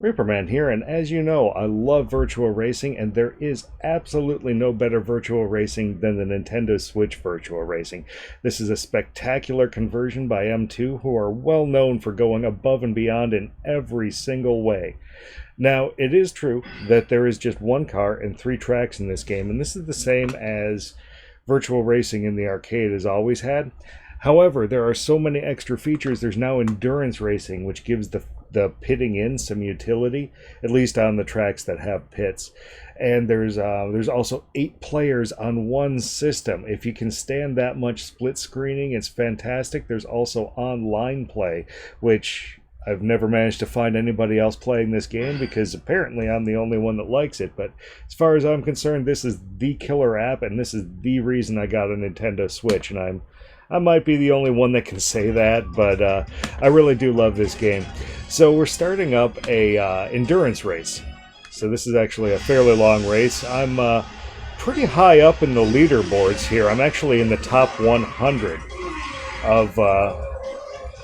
Reaperman here, and as you know, I love Virtua Racing, and there is absolutely no better Virtua Racing than the Nintendo Switch Virtua Racing. This is a spectacular conversion by M2, who are well known for going above and beyond in every single way. Now, it is true that there is just one car and 3 tracks in this game, and this is the same as Virtual Racing in the arcade has always had. However, there are so many extra features. There's now endurance racing, which gives the pitting in some utility, at least on the tracks that have pits. And there's also 8 players on one system. If you can stand that much split screening, it's fantastic. There's also online play, which I've never managed to find anybody else playing this game because apparently I'm the only one that likes it. But as far as I'm concerned, this is the killer app, and this is the reason I got a Nintendo Switch, and I might be the only one that can say that, but I really do love this game. So we're starting up a endurance race. So this is actually a fairly long race. I'm pretty high up in the leaderboards here. I'm actually in the top 100 of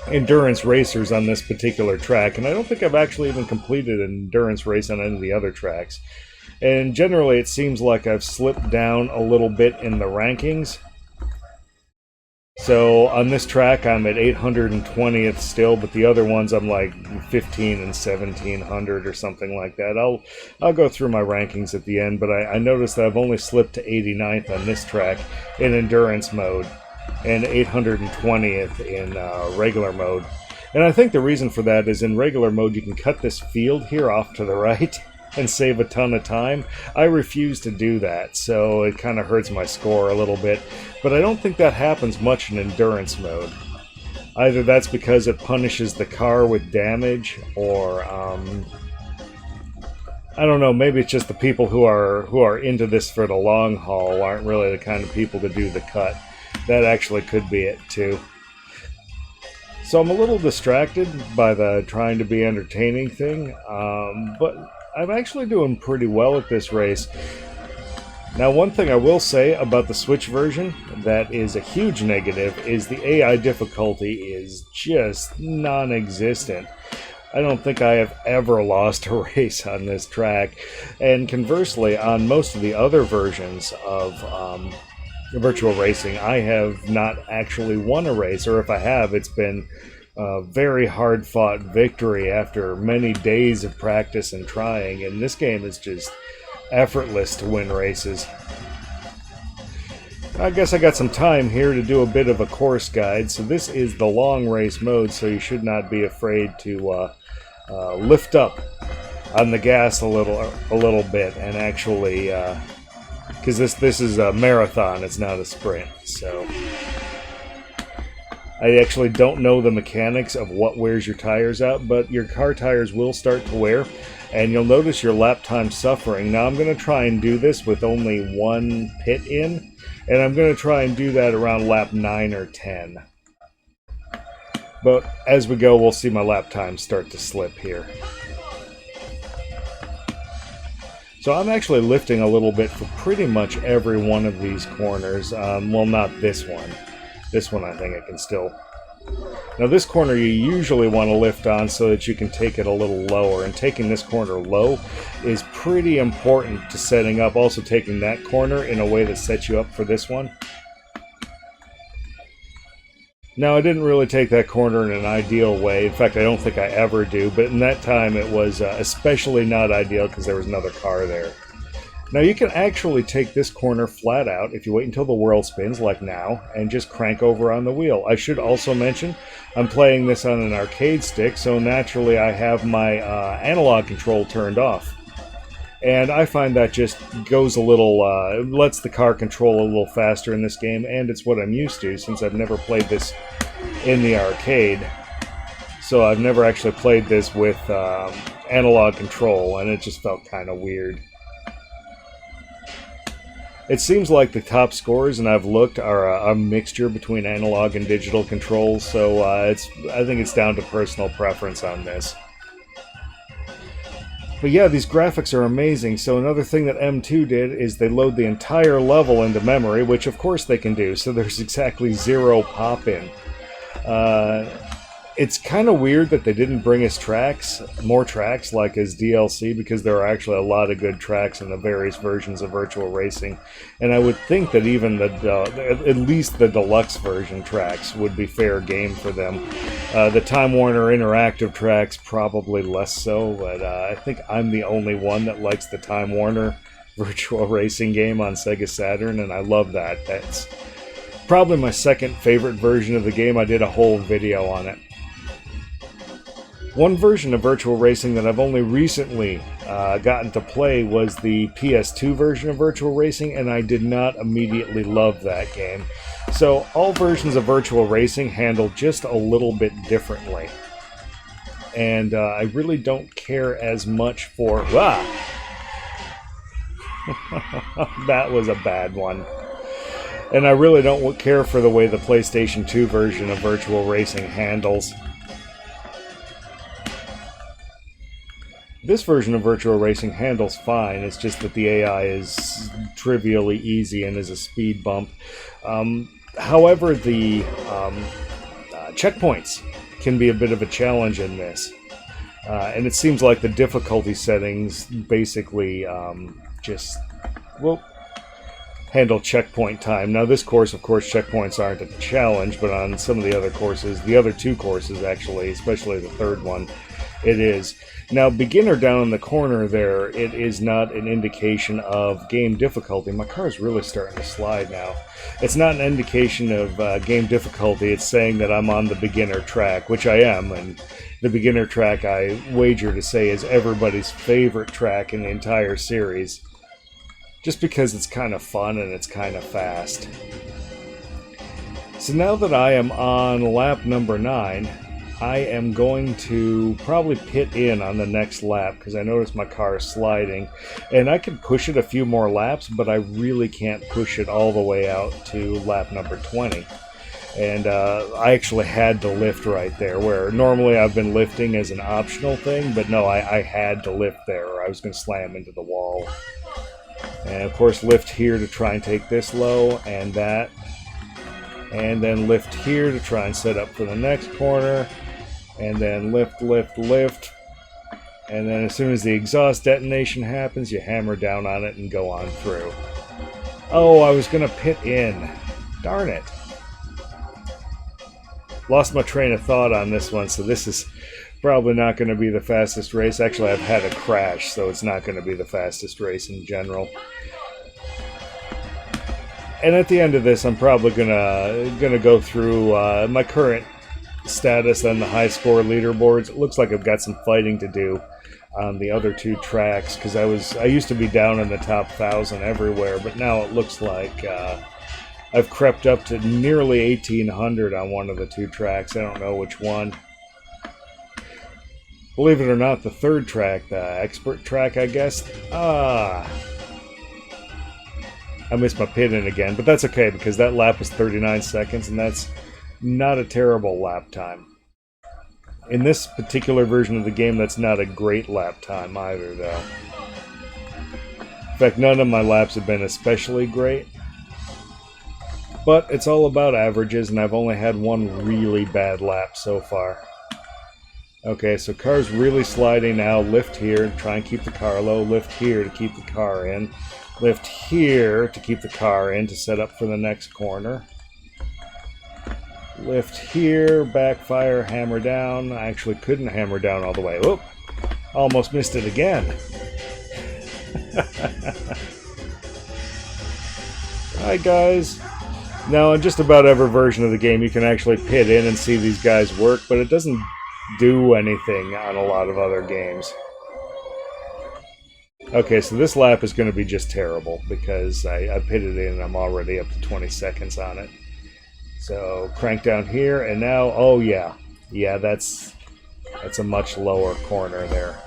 endurance racers on this particular track, and I don't think I've actually even completed an endurance race on any of the other tracks. And generally it seems like I've slipped down a little bit in the rankings. So on this track I'm at 820th still, but the other ones I'm like 15 and 1700 or something like that. I'll go through my rankings at the end, but I noticed that I've only slipped to 89th on this track in endurance mode and 820th in regular mode. And I think the reason for that is in regular mode you can cut this field here off to the right and save a ton of time. I refuse to do that, so it kind of hurts my score a little bit. But I don't think that happens much in endurance mode. Either that's because it punishes the car with damage, or I don't know, maybe it's just the people who are into this for the long haul aren't really the kind of people to do the cut. That actually could be it too. So I'm a little distracted by the trying to be entertaining thing, but I'm actually doing pretty well at this race. Now, one thing I will say about the Switch version that is a huge negative is the AI difficulty is just non-existent. I don't think I have ever lost a race on this track. And conversely, on most of the other versions of Virtual Racing, I have not actually won a race, or if I have, it's been a very hard-fought victory after many days of practice and trying, and this game is just effortless to win races. I guess I got some time here to do a bit of a course guide. So this is the long race mode, so you should not be afraid to lift up on the gas a little bit, and actually, because this is a marathon, it's not a sprint, so I actually don't know the mechanics of what wears your tires out, but your car tires will start to wear, and you'll notice your lap time suffering. Now I'm going to try and do this with only one pit in, and I'm going to try and do that around lap 9 or 10. But as we go, we'll see my lap time start to slip here. So I'm actually lifting a little bit for pretty much every one of these corners. Well, not this one. This one I think I can still. Now this corner you usually want to lift on so that you can take it a little lower, and taking this corner low is pretty important to setting up. Also taking that corner in a way that sets you up for this one. Now I didn't really take that corner in an ideal way. In fact, I don't think I ever do, but in that time it was especially not ideal because there was another car there. Now you can actually take this corner flat out if you wait until the world spins, like now, and just crank over on the wheel. I should also mention I'm playing this on an arcade stick, so naturally I have my analog control turned off. And I find that just goes a little, lets the car control a little faster in this game, and it's what I'm used to since I've never played this in the arcade. So I've never actually played this with analog control, and it just felt kind of weird. It seems like the top scores, and I've looked, are a mixture between analog and digital controls, so I think it's down to personal preference on this. But yeah, these graphics are amazing. So another thing that M2 did is they load the entire level into memory, which of course they can do, so there's exactly 0 pop-in. It's kind of weird that they didn't bring us tracks, more tracks like as DLC, because there are actually a lot of good tracks in the various versions of Virtual Racing, and I would think that even at least the deluxe version tracks would be fair game for them. The Time Warner Interactive tracks probably less so, but I think I'm the only one that likes the Time Warner Virtual Racing game on Sega Saturn, and I love that. That's probably my second favorite version of the game. I did a whole video on it. One version of Virtual Racing that I've only recently gotten to play was the PS2 version of Virtual Racing, and I did not immediately love that game. So all versions of Virtual Racing handle just a little bit differently. And I really don't care as much for... that was a bad one. And I really don't care for the way the PlayStation 2 version of Virtual Racing handles. This version of Virtual Racing handles fine, it's just that the AI is trivially easy and is a speed bump. However, the checkpoints can be a bit of a challenge in this. And it seems like the difficulty settings basically handle checkpoint time. Now this course, of course, checkpoints aren't a challenge, but on some of the other courses, the other two courses actually, especially the third one, it is. Now, beginner down in the corner there, it is not an indication of game difficulty. My car is really starting to slide now. It's not an indication of game difficulty. It's saying that I'm on the beginner track, which I am. And the beginner track, I wager to say, is everybody's favorite track in the entire series. Just because it's kind of fun and it's kind of fast. So now that I am on lap number 9, I am going to probably pit in on the next lap because I noticed my car is sliding, and I could push it a few more laps, but I really can't push it all the way out to lap number 20. And I actually had to lift right there, where normally I've been lifting as an optional thing, but no, I had to lift there or I was going to slam into the wall. And of course lift here to try and take this low, and that. And then lift here to try and set up for the next corner. And then lift, lift, lift. And then as soon as the exhaust detonation happens, you hammer down on it and go on through. Oh, I was going to pit in. Darn it. Lost my train of thought on this one, so this is probably not going to be the fastest race. Actually, I've had a crash, so it's not going to be the fastest race in general. And at the end of this, I'm probably gonna go through my current status on the high score leaderboards. It looks like I've got some fighting to do on the other two tracks because I used to be down in the top 1,000 everywhere, but now it looks like I've crept up to nearly 1,800 on one of the two tracks. I don't know which one. Believe it or not, the third track, the expert track, I guess. I missed my pit in again, but that's okay because that lap was 39 seconds, and that's not a terrible lap time. In this particular version of the game, that's not a great lap time either, though. In fact, none of my laps have been especially great. But it's all about averages, and I've only had one really bad lap so far. Okay, so car's really sliding now. Lift here to try and keep the car low. Lift here to keep the car in. Lift here to keep the car in to set up for the next corner. Lift here, backfire, hammer down. I actually couldn't hammer down all the way. Whoop! Almost missed it again. Hi guys. Now in just about every version of the game you can actually pit in and see these guys work, but it doesn't do anything on a lot of other games. Okay, so this lap is going to be just terrible because I pitted in and I'm already up to 20 seconds on it. So crank down here, and now, oh yeah, that's a much lower corner there.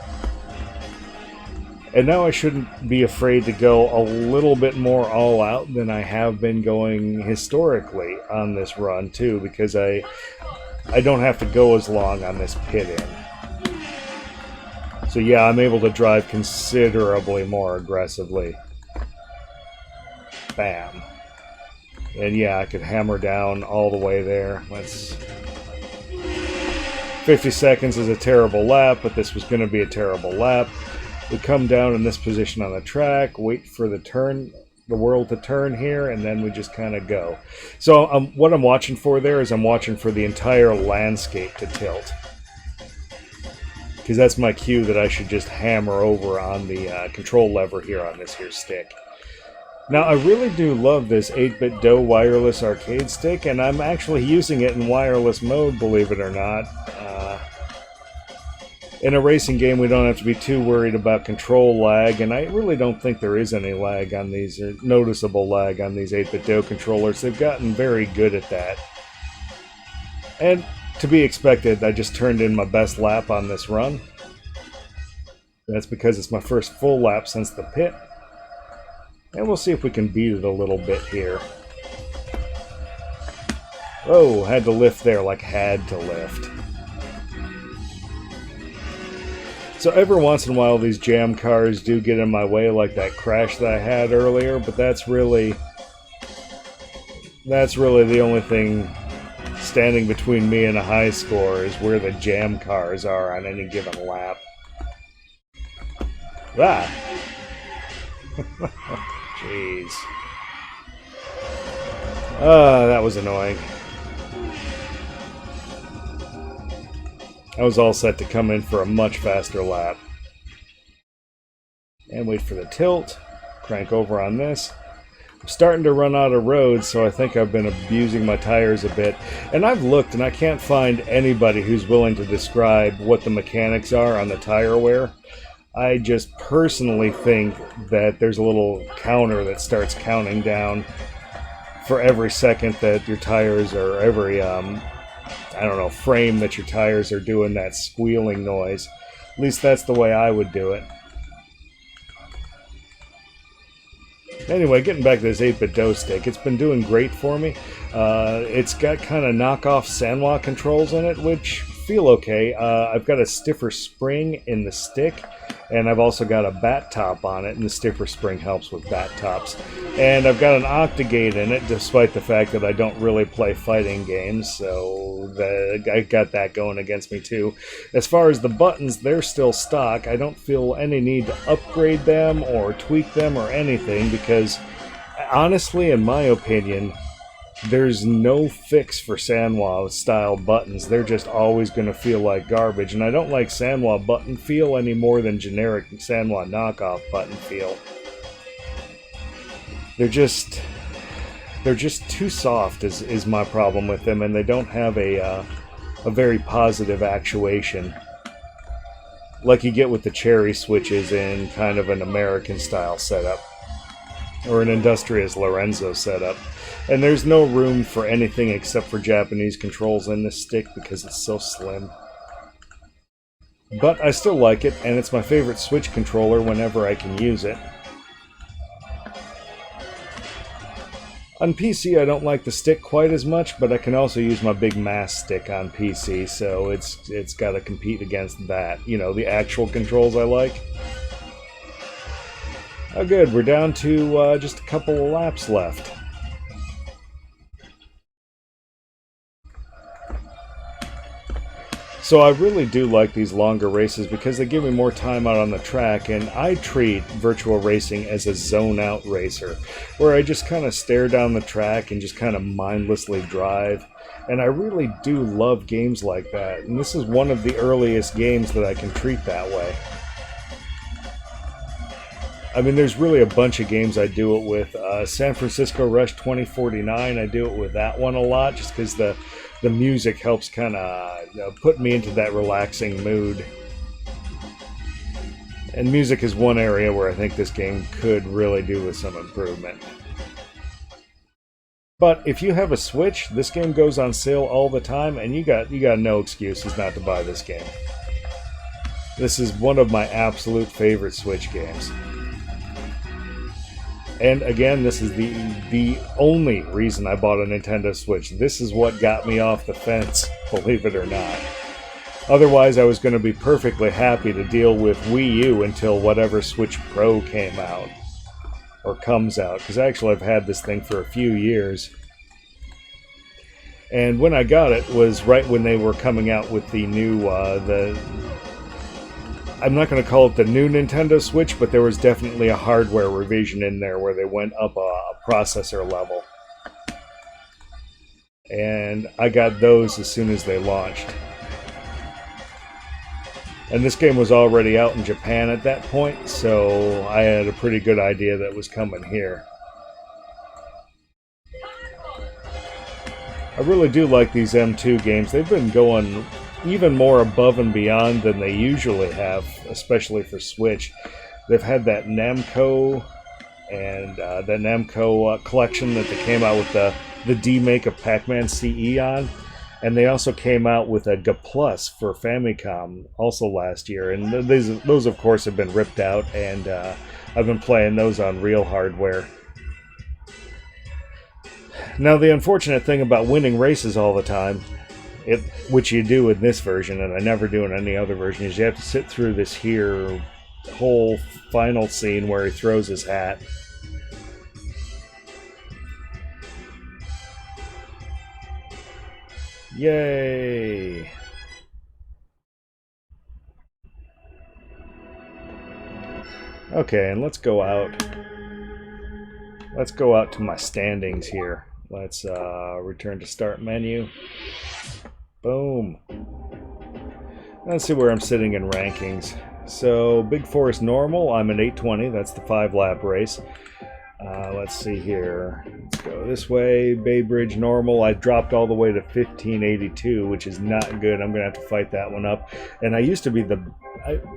And now I shouldn't be afraid to go a little bit more all out than I have been going historically on this run too, because I don't have to go as long on this pit in. So yeah, I'm able to drive considerably more aggressively. Bam. And yeah, I could hammer down all the way there. 50 seconds is a terrible lap, but this was going to be a terrible lap. We come down in this position on the track, wait for the world to turn here, and then we just kind of go. So what I'm watching for there is I'm watching for the entire landscape to tilt. Because that's my cue that I should just hammer over on the control lever here on this here stick. Now, I really do love this 8-bit DOE wireless arcade stick, and I'm actually using it in wireless mode, believe it or not. In a racing game, we don't have to be too worried about control lag, and I really don't think there is any lag on these, or noticeable lag on these 8-bit DOE controllers. They've gotten very good at that. And to be expected, I just turned in my best lap on this run. That's because it's my first full lap since the pit. And we'll see if we can beat it a little bit here. Oh, had to lift there, like had to lift. So every once in a while these jam cars do get in my way, like that crash that I had earlier, but that's really the only thing standing between me and a high score is where the jam cars are on any given lap. Ah! Jeez. That was annoying. I was all set to come in for a much faster lap. And wait for the tilt. Crank over on this. I'm starting to run out of road, so I think I've been abusing my tires a bit. And I've looked, and I can't find anybody who's willing to describe what the mechanics are on the tire wear. I just personally think that there's a little counter that starts counting down for every second that your tires are, every I don't know, frame that your tires are doing that squealing noise. At least that's the way I would do it. Anyway, getting back to this 8-bit DOE stick, it's been doing great for me. It's got kind of knockoff Sanwa controls in it, which feel okay. I've got a stiffer spring in the stick, and I've also got a bat top on it, and the stiffer spring helps with bat tops. And I've got an Octagate in it, despite the fact that I don't really play fighting games, so I got that going against me too. As far as the buttons, they're still stock. I don't feel any need to upgrade them or tweak them or anything, because honestly, in my opinion, there's no fix for Sanwa style buttons. They're just always going to feel like garbage, and I don't like Sanwa button feel any more than generic Sanwa knockoff button feel. They're just too soft is my problem with them, and they don't have a very positive actuation like you get with the cherry switches in kind of an American style setup or an Industrious Lorenzo setup. And there's no room for anything except for Japanese controls in this stick because it's so slim. But I still like it, and it's my favorite Switch controller whenever I can use it. On PC, I don't like the stick quite as much, but I can also use my big mass stick on PC, so it's got to compete against that. You know, the actual controls I like. Oh good, we're down to just a couple of laps left. So I really do like these longer races because they give me more time out on the track, and I treat Virtua Racing as a zone-out racer, where I just kind of stare down the track and just kind of mindlessly drive. And I really do love games like that, and this is one of the earliest games that I can treat that way. I mean, there's really a bunch of games I do it with. San Francisco Rush 2049, I do it with that one a lot, just because the music helps kind of put me into that relaxing mood. And music is one area where I think this game could really do with some improvement. But if you have a Switch, this game goes on sale all the time, and you got no excuses not to buy this game. This is one of my absolute favorite Switch games. And again, this is the only reason I bought a Nintendo Switch. This is what got me off the fence, believe it or not. Otherwise, I was going to be perfectly happy to deal with Wii U until whatever Switch Pro came out. Or comes out, because actually I've had this thing for a few years. And when I got it was right when they were coming out with the new, I'm not going to call it the new Nintendo Switch, but there was definitely a hardware revision in there where they went up a processor level. And I got those as soon as they launched. And this game was already out in Japan at that point, so I had a pretty good idea that it was coming here. I really do like these M2 games. They've been going even more above and beyond than they usually have, especially for Switch. They've had that Namco and the Namco collection that they came out with the D-Make of Pac-Man CE on. And they also came out with a G Plus for Famicom also last year. And those of course, have been ripped out, and I've been playing those on real hardware. Now, the unfortunate thing about winning races all the time, which you do in this version, and I never do in any other version, is you have to sit through this here whole final scene where he throws his hat. Yay! Okay, and let's go out. Let's go out to my standings here. Let's return to start menu. Boom. Let's see where I'm sitting in rankings. So, Big Forest Normal, I'm an 820. That's the 5-lap race. Let's see here. Let's go this way. Bay Bridge Normal. I dropped all the way to 1582, which is not good. I'm going to have to fight that one up. And I used to be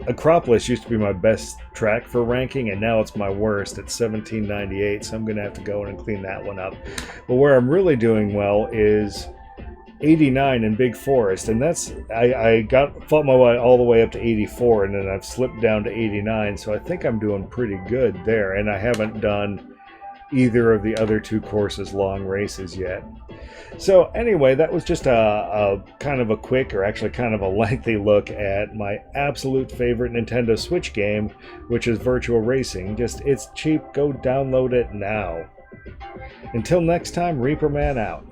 Acropolis used to be my best track for ranking, and now it's my worst at 1798, so I'm going to have to go in and clean that one up. But where I'm really doing well is 89 in Big Forest, and that's I fought my way all the way up to 84, and then I've slipped down to 89, so I think I'm doing pretty good there, and I haven't done either of the other two courses long races yet. So anyway, that was just a kind of a quick, or actually kind of a lengthy look at my absolute favorite Nintendo Switch game, which is Virtua Racing. It's cheap, go download it now. Until next time, Reaper Man out.